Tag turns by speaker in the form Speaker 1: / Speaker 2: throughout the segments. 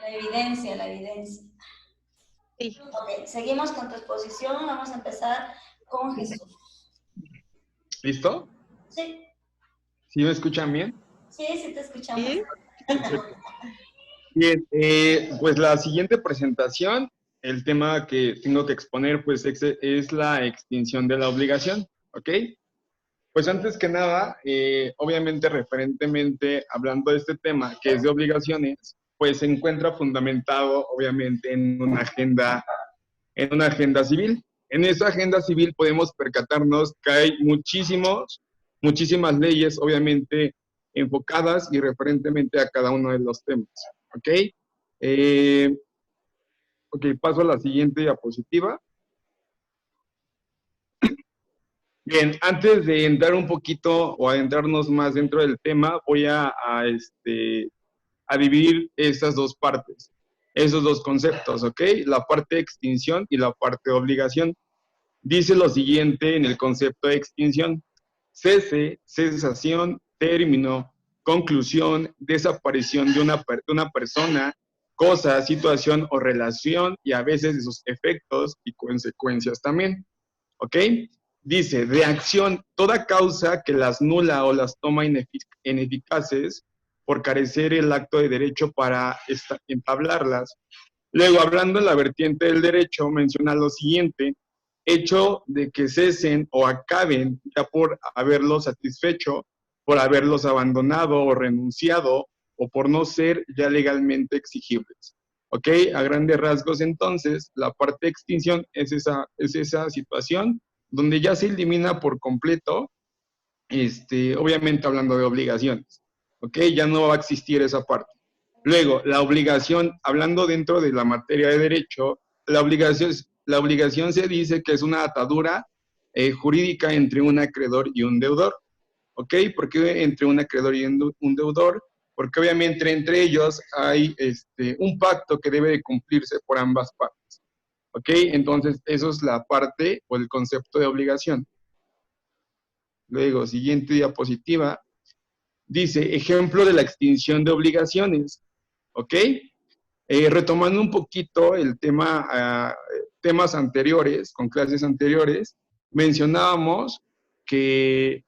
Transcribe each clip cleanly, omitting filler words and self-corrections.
Speaker 1: La evidencia, la evidencia.
Speaker 2: Sí.
Speaker 1: Ok, seguimos con tu exposición. Vamos a empezar con Jesús.
Speaker 3: ¿Listo?
Speaker 1: Sí.
Speaker 3: ¿Sí me escuchan bien?
Speaker 1: Sí, sí te escuchamos.
Speaker 2: ¿Sí?
Speaker 3: Bien, pues la siguiente presentación, el tema que tengo que exponer, pues es la extinción de la obligación, ¿ok? Pues antes que nada, obviamente referentemente hablando de este tema, que es de obligaciones, pues se encuentra fundamentado, obviamente, en una agenda civil. En esa agenda civil podemos percatarnos que hay muchísimas leyes, obviamente, enfocadas y referentemente a cada uno de los temas, ¿ok? Ok, paso a la siguiente diapositiva. Bien, antes de entrar un poquito o adentrarnos más dentro del tema, voy a dividir estas dos partes, esos dos conceptos, ¿ok? La parte de extinción y la parte de obligación. Dice lo siguiente en el concepto de extinción: cese, cesación, término, conclusión, desaparición de una persona, cosa, situación o relación, y a veces de sus efectos y consecuencias también, ¿ok? Dice, de acción, toda causa que las nula o las toma ineficaces por carecer el acto de derecho para entablarlas. Luego, hablando en la vertiente del derecho, menciona lo siguiente: hecho de que cesen o acaben ya por haberlos satisfecho, por haberlos abandonado o renunciado, o por no ser ya legalmente exigibles. ¿Ok? A grandes rasgos, entonces, la parte de extinción es esa situación donde ya se elimina por completo, obviamente hablando de obligaciones. ¿Ok? Ya no va a existir esa parte. Luego, la obligación, hablando dentro de la materia de derecho, la obligación se dice que es una atadura jurídica entre un acreedor y un deudor. ¿Ok? ¿Por qué entre un acreedor y un deudor? Porque obviamente entre ellos hay un pacto que debe de cumplirse por ambas partes. ¿Ok? Entonces, eso es la parte o el concepto de obligación. Luego, siguiente diapositiva. Dice, ejemplo de la extinción de obligaciones. ¿Ok? Retomando un poquito el tema, temas anteriores, con clases anteriores, mencionábamos que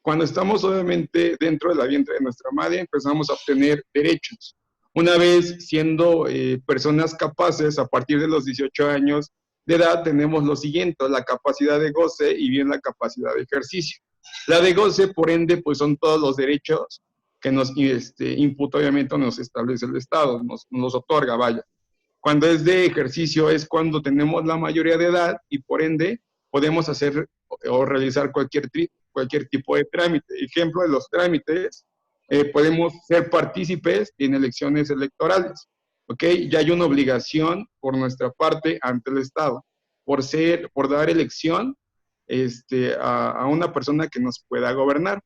Speaker 3: cuando estamos obviamente dentro de la vientre de nuestra madre, empezamos a obtener derechos. Una vez siendo personas capaces, a partir de los 18 años de edad, tenemos lo siguiente: la capacidad de goce y bien la capacidad de ejercicio. La de goce, por ende, pues son todos los derechos que nos imputa, obviamente, o nos establece el Estado, nos otorga, vaya. Cuando es de ejercicio es cuando tenemos la mayoría de edad y por ende podemos hacer o realizar cualquier tipo de trámite. Ejemplo de los trámites, podemos ser partícipes en elecciones electorales, ¿ok? Ya hay una obligación por nuestra parte ante el Estado, por dar elección a una persona que nos pueda gobernar,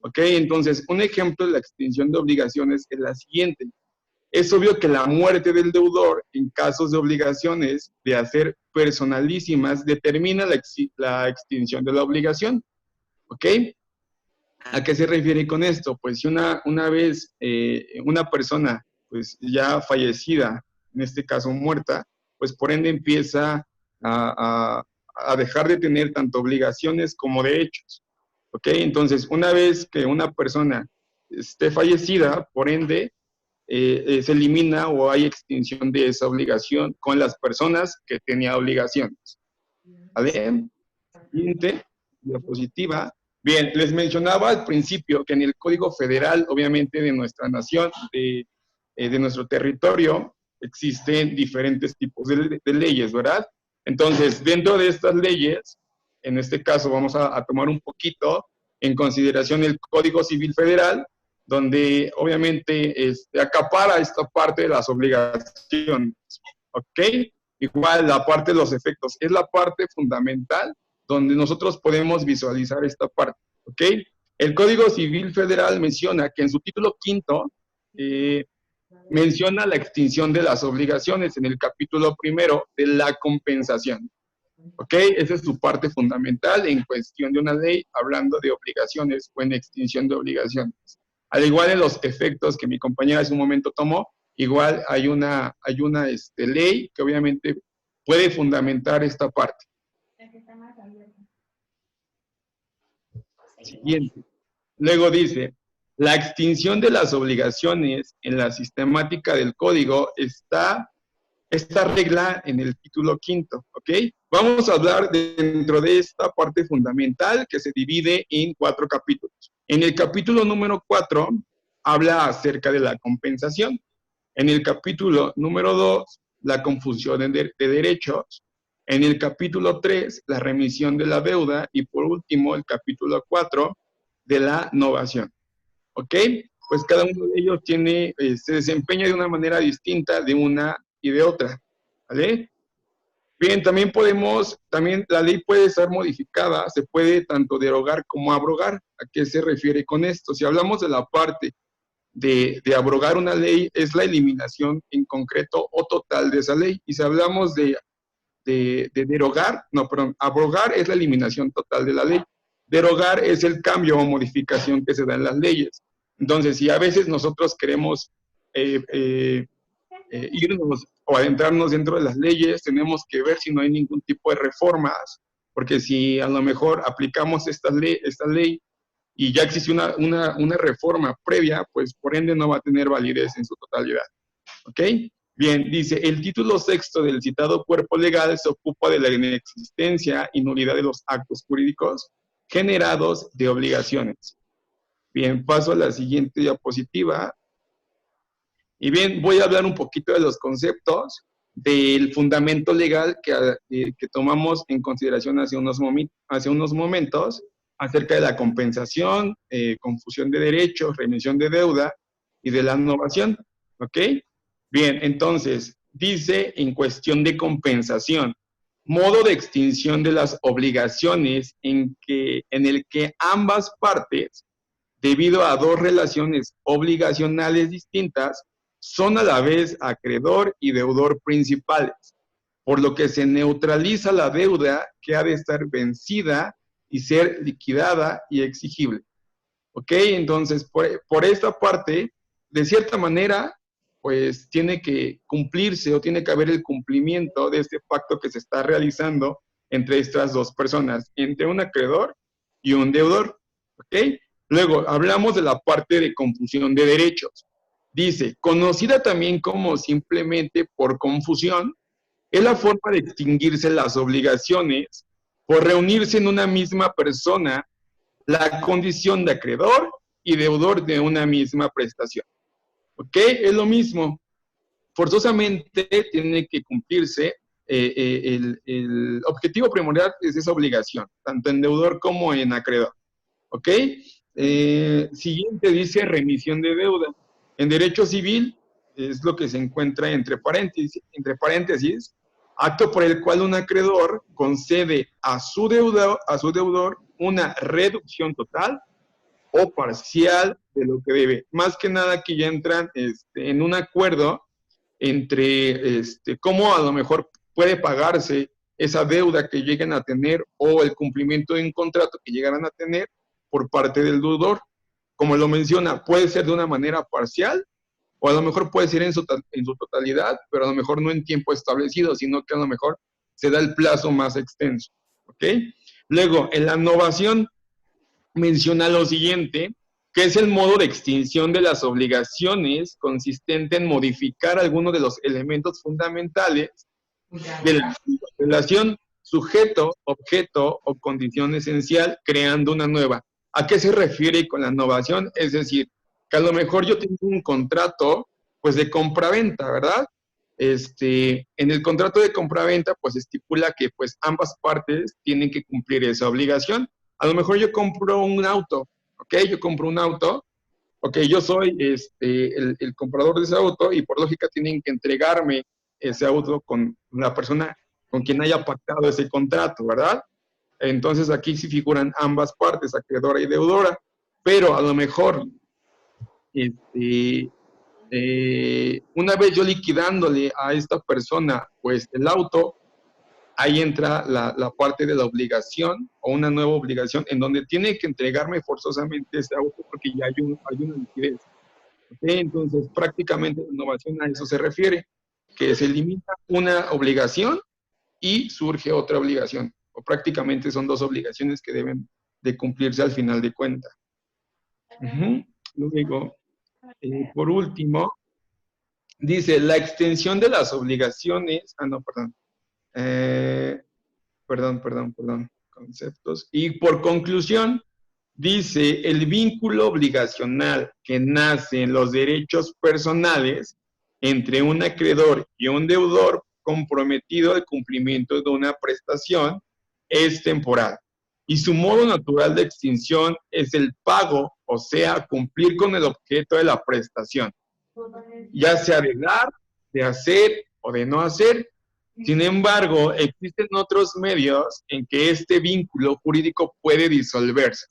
Speaker 3: ¿ok? Entonces, un ejemplo de la extinción de obligaciones es la siguiente: es obvio que la muerte del deudor en casos de obligaciones de hacer personalísimas determina la extinción de la obligación, ¿ok? ¿A qué se refiere con esto? Pues si una vez una persona pues ya fallecida, en este caso muerta, pues por ende empieza a dejar de tener tanto obligaciones como derechos, ¿ok? Entonces, una vez que una persona esté fallecida, por ende, se elimina o hay extinción de esa obligación con las personas que tenía obligaciones. ¿Vale? Siguiente diapositiva. Bien, les mencionaba al principio que en el Código Federal, obviamente de nuestra nación, de nuestro territorio, existen diferentes tipos de leyes, ¿verdad? Entonces, dentro de estas leyes, en este caso vamos a tomar un poquito en consideración el Código Civil Federal, donde obviamente acapara esta parte de las obligaciones, ¿ok? Igual la parte de los efectos, es la parte fundamental donde nosotros podemos visualizar esta parte, ¿ok? El Código Civil Federal menciona que en su título quinto menciona la extinción de las obligaciones en el capítulo primero de la compensación, ¿ok? Esa es su parte fundamental en cuestión de una ley hablando de obligaciones o en extinción de obligaciones. Al igual en los efectos que mi compañera hace un momento tomó, igual hay una ley que obviamente puede fundamentar esta parte. Siguiente. Luego dice, la extinción de las obligaciones en la sistemática del código está esta regla en el título quinto, ¿ok? Vamos a hablar dentro de esta parte fundamental que se divide en 4 capítulos. En el capítulo número 4 habla acerca de la compensación. En el capítulo número 2, la confusión de derechos. En el capítulo 3, la remisión de la deuda. Y por último, el capítulo 4, de la novación. ¿Ok? Pues cada uno de ellos se desempeña de una manera distinta de una y de otra. ¿Vale? Bien, también la ley puede ser modificada, se puede tanto derogar como abrogar. ¿A qué se refiere con esto? Si hablamos de la parte de abrogar una ley, es la eliminación en concreto o total de esa ley. Y si hablamos de derogar, no, perdón, abrogar es la eliminación total de la ley. Derogar es el cambio o modificación que se da en las leyes. Entonces, si a veces nosotros queremos irnos o adentrarnos dentro de las leyes, tenemos que ver si no hay ningún tipo de reformas, porque si a lo mejor aplicamos esta ley y ya existe una reforma previa, pues por ende no va a tener validez en su totalidad. ¿Ok? Bien, dice, el título sexto del citado cuerpo legal se ocupa de la inexistencia y nulidad de los actos jurídicos generados de obligaciones. Bien, paso a la siguiente diapositiva. Y bien, voy a hablar un poquito de los conceptos del fundamento legal que tomamos en consideración hace unos momentos acerca de la compensación, confusión de derechos, remisión de deuda y de la innovación. ¿Ok? Bien, entonces, dice en cuestión de compensación, modo de extinción de las obligaciones en el que ambas partes, debido a 2 relaciones obligacionales distintas, son a la vez acreedor y deudor principales, por lo que se neutraliza la deuda que ha de estar vencida y ser liquidada y exigible. ¿Ok? Entonces, por esta parte, de cierta manera, pues tiene que cumplirse o tiene que haber el cumplimiento de este pacto que se está realizando entre estas 2 personas, entre un acreedor y un deudor. ¿Ok? Luego, hablamos de la parte de confusión de derechos. Dice, conocida también como simplemente por confusión, es la forma de extinguirse las obligaciones por reunirse en una misma persona la condición de acreedor y deudor de una misma prestación. ¿Ok? Es lo mismo. Forzosamente tiene que cumplirse el objetivo primordial es esa obligación, tanto en deudor como en acreedor. ¿Ok? Siguiente dice remisión de deuda. En derecho civil es lo que se encuentra entre paréntesis, acto por el cual un acreedor concede a su deudor una reducción total o parcial de lo que debe. Más que nada que ya entran en un acuerdo entre cómo a lo mejor puede pagarse esa deuda que lleguen a tener o el cumplimiento de un contrato que llegaran a tener por parte del deudor. Como lo menciona, puede ser de una manera parcial o a lo mejor puede ser en su totalidad, pero a lo mejor no en tiempo establecido, sino que a lo mejor se da el plazo más extenso. ¿Ok? Luego, en la innovación menciona lo siguiente, que es el modo de extinción de las obligaciones consistente en modificar algunos de los elementos fundamentales de la relación sujeto, objeto o condición esencial, creando una nueva. ¿A qué se refiere con la innovación? Es decir, que a lo mejor yo tengo un contrato, pues de compraventa, ¿verdad? En el contrato de compraventa, pues estipula que pues ambas partes tienen que cumplir esa obligación. A lo mejor yo compro un auto, ¿ok? Yo compro un auto, ok, yo soy el comprador de ese auto y por lógica tienen que entregarme ese auto con la persona con quien haya pactado ese contrato, ¿verdad? Entonces aquí sí figuran ambas partes, acreedora y deudora, pero a lo mejor una vez yo liquidándole a esta persona pues el auto, ahí entra la parte de la obligación o una nueva obligación en donde tiene que entregarme forzosamente ese auto porque ya hay una liquidez. ¿Ok? Entonces, prácticamente la innovación a eso se refiere, que se elimina una obligación y surge otra obligación, o prácticamente son dos obligaciones que deben de cumplirse al final de cuentas. Luego, por último, dice la extensión de las obligaciones, perdón, conceptos. Y por conclusión, dice el vínculo obligacional que nace en los derechos personales entre un acreedor y un deudor comprometido al cumplimiento de una prestación es temporal. Y su modo natural de extinción es el pago, o sea, cumplir con el objeto de la prestación, ya sea de dar, de hacer o de no hacer. Sin embargo, existen otros medios en que este vínculo jurídico puede disolverse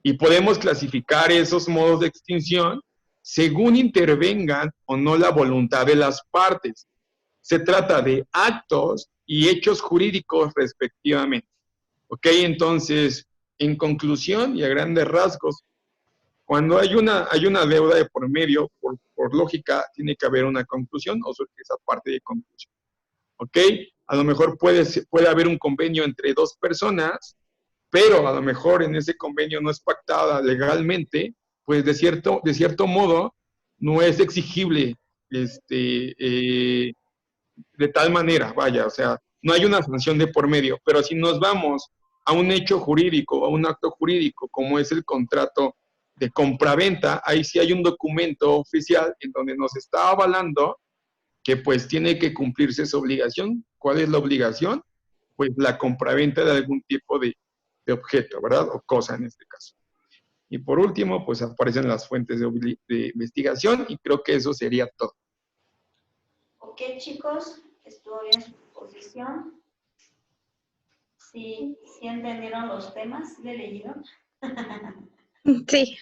Speaker 3: y podemos clasificar esos modos de extinción según intervengan o no la voluntad de las partes. Se trata de actos y hechos jurídicos respectivamente. ¿Ok? Entonces, en conclusión y a grandes rasgos, cuando hay una deuda de por medio, por lógica, tiene que haber una conclusión o surge esa parte de conclusión. ¿Ok? A lo mejor puede haber un convenio entre dos personas, pero a lo mejor en ese convenio no es pactada legalmente, pues de cierto modo no es exigible de tal manera, vaya, o sea, no hay una sanción de por medio, pero si nos vamos a un hecho jurídico, a un acto jurídico, como es el contrato de compraventa, ahí sí hay un documento oficial en donde nos está avalando que pues tiene que cumplirse esa obligación. ¿Cuál es la obligación? Pues la compraventa de algún tipo de objeto, ¿verdad? O cosa en este caso. Y por último, pues aparecen las fuentes de investigación y creo que eso sería todo.
Speaker 1: Ok, chicos, estuvo bien su exposición. Sí entendieron los temas, ¿le leyeron?
Speaker 2: Sí.